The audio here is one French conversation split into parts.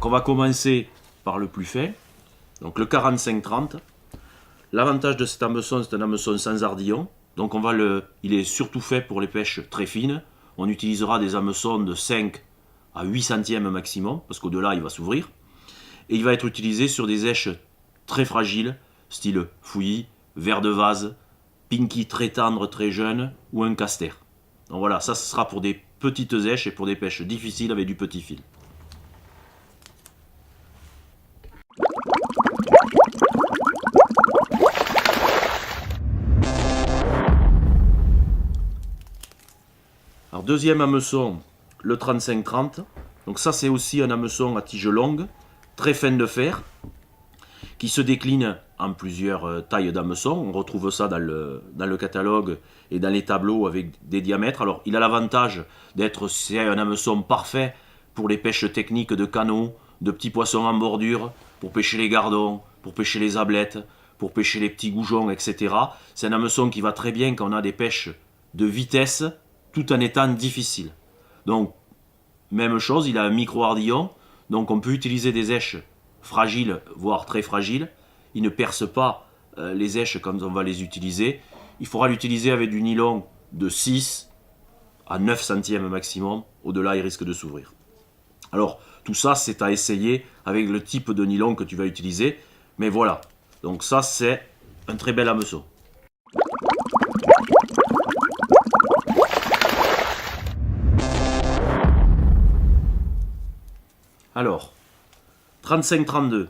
on va commencer par le plus fin, donc le 45-30. L'avantage de cet hameçon, c'est un hameçon sans ardillon. Donc il est surtout fait pour les pêches très fines. On utilisera des hameçons de 5 à 8 centièmes maximum, parce qu'au-delà, il va s'ouvrir. Et il va être utilisé sur des éches très fragiles, style fouillis, ver de vase, pinky très tendre, très jeune, ou un caster. Donc voilà, ça ce sera pour des petites éches et pour des pêches difficiles avec du petit fil. Alors deuxième hameçon, le 35-30. Donc ça c'est aussi un hameçon à tige longue, très fin de fer, qui se décline en plusieurs tailles d'hameçon. On retrouve ça dans le catalogue et dans les tableaux avec des diamètres. Alors il a l'avantage d'être un hameçon parfait pour les pêches techniques de canaux, de petits poissons en bordure, pour pêcher les gardons, pour pêcher les ablettes, pour pêcher les petits goujons, etc. C'est un hameçon qui va très bien quand on a des pêches de vitesse, tout en étant difficile. Donc, même chose, il a un micro-ardillon, donc on peut utiliser des éches fragiles, voire très fragiles. Il ne perce pas les éches quand on va les utiliser. Il faudra l'utiliser avec du nylon de 6 à 9 centièmes maximum. Au-delà, il risque de s'ouvrir. Alors, tout ça, c'est à essayer avec le type de nylon que tu vas utiliser. Mais voilà, donc ça, c'est un très bel hameçon. Alors, 35-32.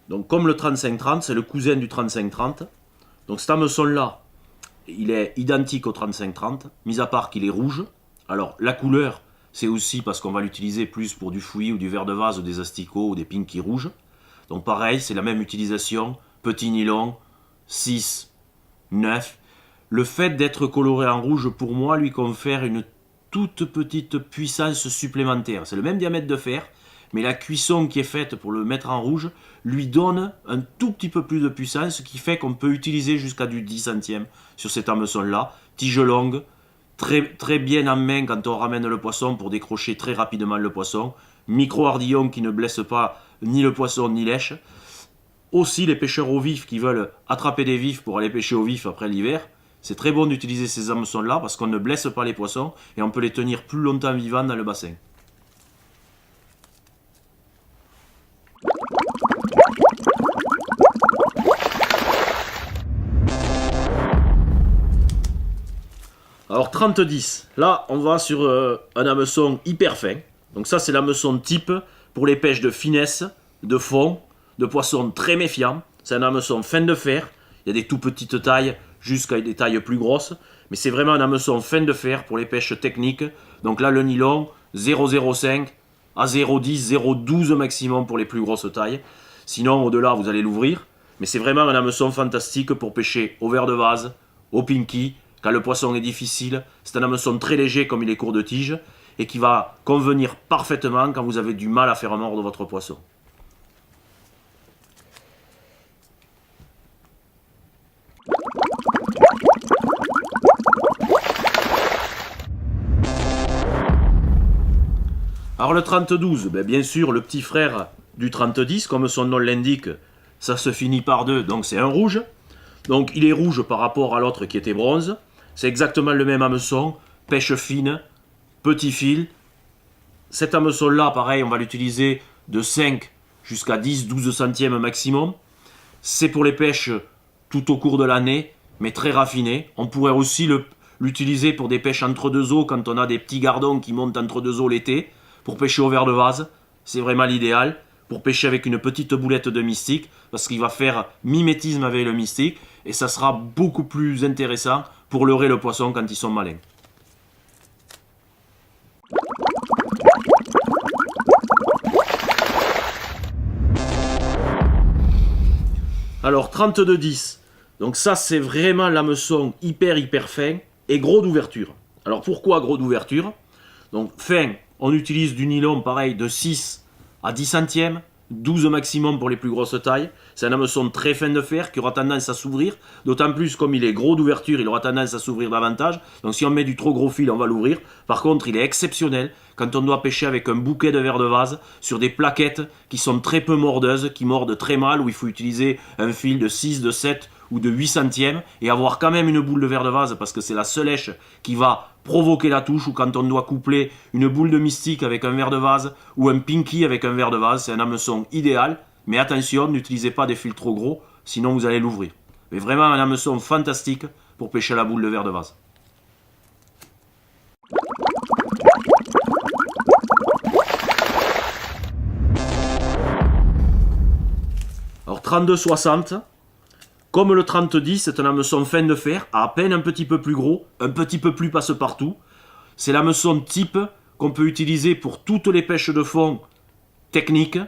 Donc comme le 35-30, c'est le cousin du 35-30. Donc cet hameçon-là, il est identique au 35-30, mis à part qu'il est rouge. Alors la couleur, c'est aussi parce qu'on va l'utiliser plus pour du fouillis ou du ver de vase ou des asticots ou des pinky rouges. Donc pareil, c'est la même utilisation, petit nylon, 6, 9. Le fait d'être coloré en rouge, pour moi, lui confère une toute petite puissance supplémentaire. C'est le même diamètre de fer, mais la cuisson qui est faite pour le mettre en rouge lui donne un tout petit peu plus de puissance, ce qui fait qu'on peut utiliser jusqu'à du 10 centièmes sur cet hameçon-là. Tige longue, très bien en main quand on ramène le poisson pour décrocher très rapidement le poisson. Micro-ardillon qui ne blesse pas ni le poisson ni l'èche. Aussi les pêcheurs au vif qui veulent attraper des vifs pour aller pêcher au vif après l'hiver, c'est très bon d'utiliser ces hameçons-là parce qu'on ne blesse pas les poissons et on peut les tenir plus longtemps vivants dans le bassin. Alors 30-10, là on va sur un hameçon hyper fin. Donc ça c'est l'hameçon type pour les pêches de finesse, de fond, de poissons très méfiants. C'est un hameçon fin de fer, il y a des tout petites tailles jusqu'à des tailles plus grosses. Mais c'est vraiment un hameçon fin de fer pour les pêches techniques. Donc là le nylon 0,05 à 0,10, 0,12 maximum pour les plus grosses tailles. Sinon au-delà vous allez l'ouvrir. Mais c'est vraiment un hameçon fantastique pour pêcher au ver de vase, au pinky. Quand le poisson est difficile, c'est un hameçon très léger comme il est court de tige et qui va convenir parfaitement quand vous avez du mal à faire mordre votre poisson. Alors le 30-12, bien sûr le petit frère du 30-10, comme son nom l'indique, ça se finit par 2, donc c'est un rouge. Donc il est rouge par rapport à l'autre qui était bronze. C'est exactement le même hameçon, pêche fine, petit fil. Cet hameçon-là, pareil, on va l'utiliser de 5 jusqu'à 10-12 centièmes maximum. C'est pour les pêches tout au cours de l'année, mais très raffinées. On pourrait aussi l'utiliser pour des pêches entre deux eaux, quand on a des petits gardons qui montent entre deux eaux l'été, pour pêcher au ver de vase. C'est vraiment l'idéal. Pour pêcher avec une petite boulette de mystique, parce qu'il va faire mimétisme avec le mystique, et ça sera beaucoup plus intéressant pour leurrer le poisson quand ils sont malins. Alors 32-10, donc ça c'est vraiment l'hameçon hyper fin et gros d'ouverture. Alors pourquoi gros d'ouverture? Donc fin, on utilise du nylon pareil de 6 à 10 centièmes, 12 maximum pour les plus grosses tailles. C'est un hameçon très fin de fer qui aura tendance à s'ouvrir. D'autant plus, comme il est gros d'ouverture, il aura tendance à s'ouvrir davantage. Donc si on met du trop gros fil, on va l'ouvrir. Par contre, il est exceptionnel quand on doit pêcher avec un bouquet de vers de vase sur des plaquettes qui sont très peu mordeuses, qui mordent très mal, où il faut utiliser un fil de 6, de 7 ou de 8 centièmes et avoir quand même une boule de vers de vase parce que c'est la seule lèche qui va provoquer la touche, ou quand on doit coupler une boule de mystique avec un verre de vase ou un pinky avec un verre de vase, c'est un hameçon idéal. Mais attention, n'utilisez pas des fils trop gros, sinon vous allez l'ouvrir. Mais vraiment un hameçon fantastique pour pêcher la boule de verre de vase. Alors 32-60, comme le 30-10, c'est un hameçon fin de fer, à peine un petit peu plus gros, un petit peu plus passe-partout. C'est l'hameçon type qu'on peut utiliser pour toutes les pêches de fond techniques,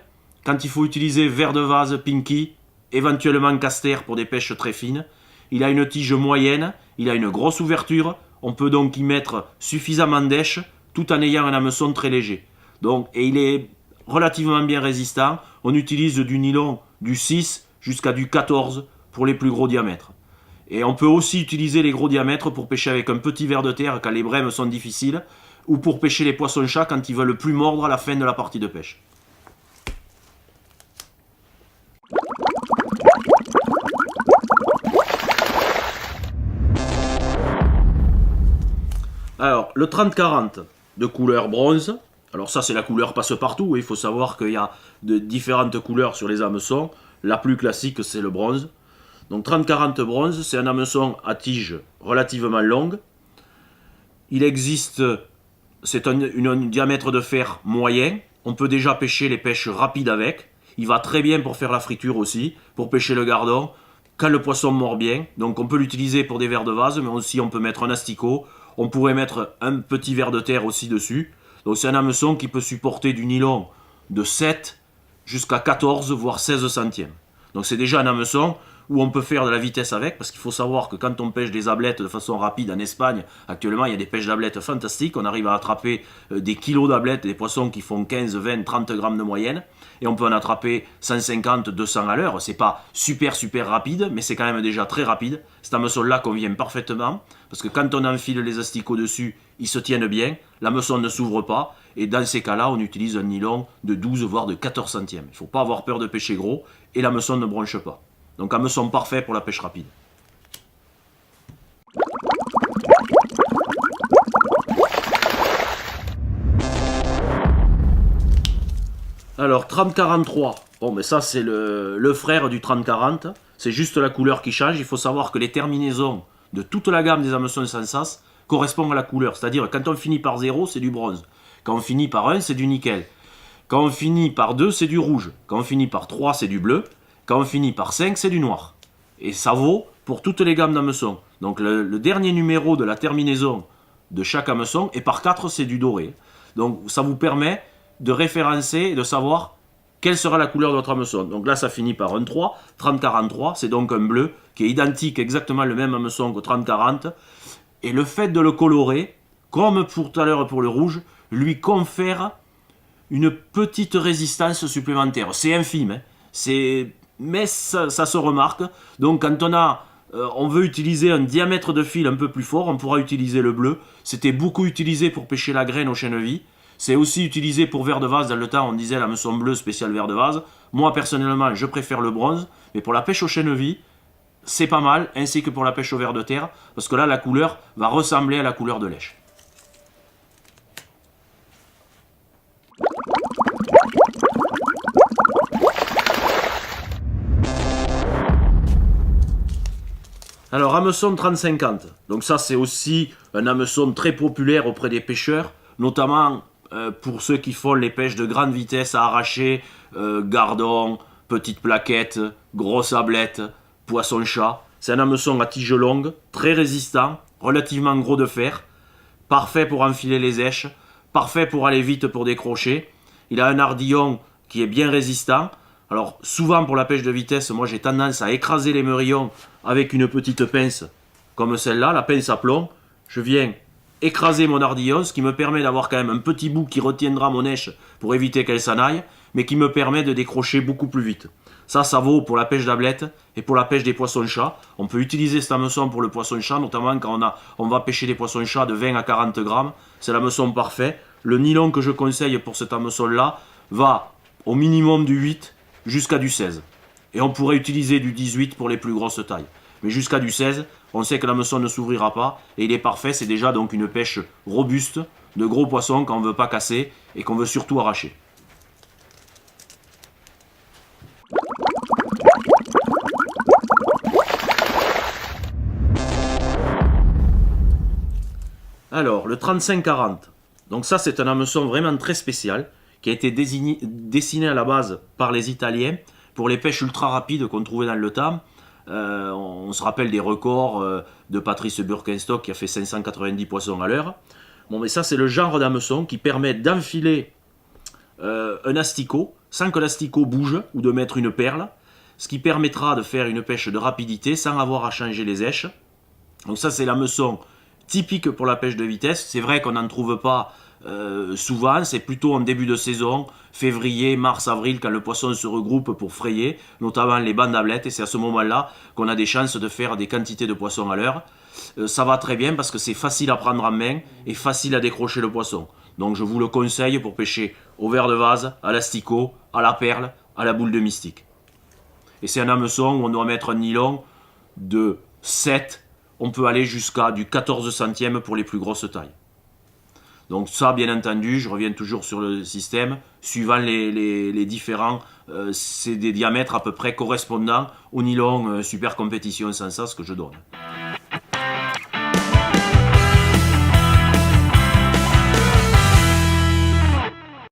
quand il faut utiliser verre de vase, pinky, éventuellement caster pour des pêches très fines. Il a une tige moyenne, il a une grosse ouverture, on peut donc y mettre suffisamment d'èche tout en ayant un hameçon très léger. Donc, et il est relativement bien résistant, on utilise du nylon du 6 jusqu'à du 14 pour les plus gros diamètres. Et on peut aussi utiliser les gros diamètres pour pêcher avec un petit ver de terre quand les brèmes sont difficiles, ou pour pêcher les poissons-chats quand ils veulent plus mordre à la fin de la partie de pêche. Alors, le 30-40 de couleur bronze. Alors ça, c'est la couleur passe-partout. Il faut savoir qu'il y a de différentes couleurs sur les hameçons. La plus classique, c'est le bronze. Donc 30-40 bronze, c'est un hameçon à tige relativement longue. Il existe, c'est un diamètre de fer moyen. On peut déjà pêcher les pêches rapides avec. Il va très bien pour faire la friture aussi, pour pêcher le gardon, quand le poisson mord bien. Donc on peut l'utiliser pour des vers de vase, mais aussi on peut mettre un asticot. On pourrait mettre un petit ver de terre aussi dessus. Donc c'est un hameçon qui peut supporter du nylon de 7 jusqu'à 14, voire 16 centièmes. Donc c'est déjà un hameçon où on peut faire de la vitesse avec, parce qu'il faut savoir que quand on pêche des ablettes de façon rapide en Espagne, actuellement il y a des pêches d'ablettes fantastiques, on arrive à attraper des kilos d'ablettes, des poissons qui font 15, 20, 30 grammes de moyenne, et on peut en attraper 150, 200 à l'heure. C'est pas super rapide, mais c'est quand même déjà très rapide. Cet hameçon-là convient parfaitement, parce que quand on enfile les asticots dessus, ils se tiennent bien, l'hameçon ne s'ouvre pas, et dans ces cas-là, on utilise un nylon de 12 voire de 14 centièmes. Il ne faut pas avoir peur de pêcher gros, et l'hameçon ne bronche pas. Donc hameçon parfait pour la pêche rapide. Alors 30-43, bon mais ça c'est le frère du 30-40, c'est juste la couleur qui change. Il faut savoir que les terminaisons de toute la gamme des hameçons sans sas correspondent à la couleur. C'est-à-dire quand on finit par 0, c'est du bronze. Quand on finit par 1, c'est du nickel. Quand on finit par 2, c'est du rouge. Quand on finit par 3, c'est du bleu. Quand on finit par 5, c'est du noir. Et ça vaut pour toutes les gammes d'hameçons. Donc le dernier numéro de la terminaison de chaque hameçon, et par 4, c'est du doré. Donc ça vous permet de référencer et de savoir quelle sera la couleur de votre hameçon. Donc là, ça finit par un 3, 30-43, c'est donc un bleu qui est identique, exactement le même hameçon que 30-40. Et le fait de le colorer, comme pour tout à l'heure pour le rouge, lui confère une petite résistance supplémentaire. C'est infime, hein. Mais ça se remarque. Donc quand on veut utiliser un diamètre de fil un peu plus fort, on pourra utiliser le bleu. C'était beaucoup utilisé pour pêcher la graine au chènevis. C'est aussi utilisé pour verre de vase. Dans le temps, on disait l'hameçon bleu spécial verre de vase. Moi, personnellement, je préfère le bronze. Mais pour la pêche au chènevis, c'est pas mal, ainsi que pour la pêche au ver de terre, parce que là, la couleur va ressembler à la couleur de lèche. Alors, hameçon 30-50. Donc ça, c'est aussi un hameçon très populaire auprès des pêcheurs, notamment pour ceux qui font les pêches de grande vitesse à arracher, gardon, petite plaquette, grosse ablette, poisson-chat. C'est un hameçon à tige longue, très résistant, relativement gros de fer, parfait pour enfiler les èches, parfait pour aller vite pour décrocher. Il a un ardillon qui est bien résistant. Alors souvent pour la pêche de vitesse, moi j'ai tendance à écraser les merillons avec une petite pince comme celle-là, la pince à plomb. Je viens écraser mon ardillon, ce qui me permet d'avoir quand même un petit bout qui retiendra mon èche pour éviter qu'elle s'en aille, mais qui me permet de décrocher beaucoup plus vite. Ça vaut pour la pêche d'ablette et pour la pêche des poissons-chats. On peut utiliser cet hameçon pour le poisson-chat, notamment quand on va pêcher des poissons-chats de 20 à 40 grammes. C'est l'hameçon parfait. Le nylon que je conseille pour cet hameçon-là va au minimum du 8 jusqu'à du 16. Et on pourrait utiliser du 18 pour les plus grosses tailles. Mais jusqu'à du 16, on sait que l'hameçon ne s'ouvrira pas et il est parfait. C'est déjà donc une pêche robuste de gros poissons qu'on ne veut pas casser et qu'on veut surtout arracher. Alors, le 35-40. Donc ça, c'est un hameçon vraiment très spécial qui a été dessiné à la base par les Italiens pour les pêches ultra rapides qu'on trouvait dans le temps. On se rappelle des records de Patrice Birkenstock qui a fait 590 poissons à l'heure. Bon, mais ça, c'est le genre d'hameçon qui permet d'enfiler un asticot sans que l'asticot bouge ou de mettre une perle, ce qui permettra de faire une pêche de rapidité sans avoir à changer les èches. Donc ça, c'est l'hameçon typique pour la pêche de vitesse. C'est vrai qu'on n'en trouve pas souvent, c'est plutôt en début de saison, février, mars, avril, quand le poisson se regroupe pour frayer, notamment les bancs d'ablettes, et c'est à ce moment-là qu'on a des chances de faire des quantités de poissons à l'heure. Ça va très bien parce que c'est facile à prendre en main et facile à décrocher le poisson. Donc je vous le conseille pour pêcher au ver de vase, à l'asticot, à la perle, à la boule de mystique. Et c'est un hameçon où on doit mettre un nylon de 7, on peut aller jusqu'à du 14 centièmes pour les plus grosses tailles. Donc ça, bien entendu, je reviens toujours sur le système, suivant les différents, c'est des diamètres à peu près correspondants au nylon Super Compétition sans sas que je donne.